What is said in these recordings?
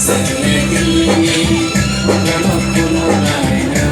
Sangletini Bukan kuno laina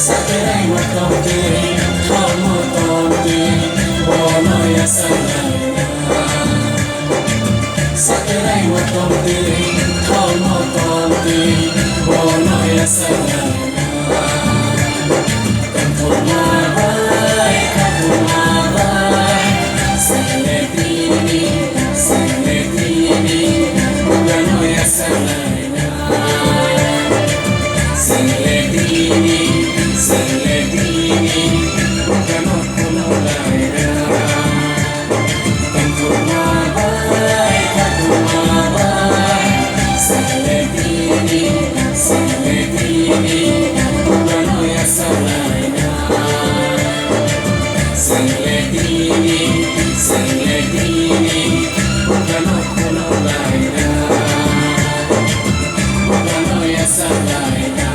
Saterai matomti, homotomti, bono ya sangaina. Saterai matomti, homotomti, bono ya sangaina. Kantumabai, kantumabai, sangletini, sangletini, bono ya sangaina. Sangletini, sangletini, bukan kuno laina. Kantumabai, kantumabai, sangletini, sangletini, bukan ya salaina. Sangletini, sangletini, bukan kuno laina. Bukan ya salaina.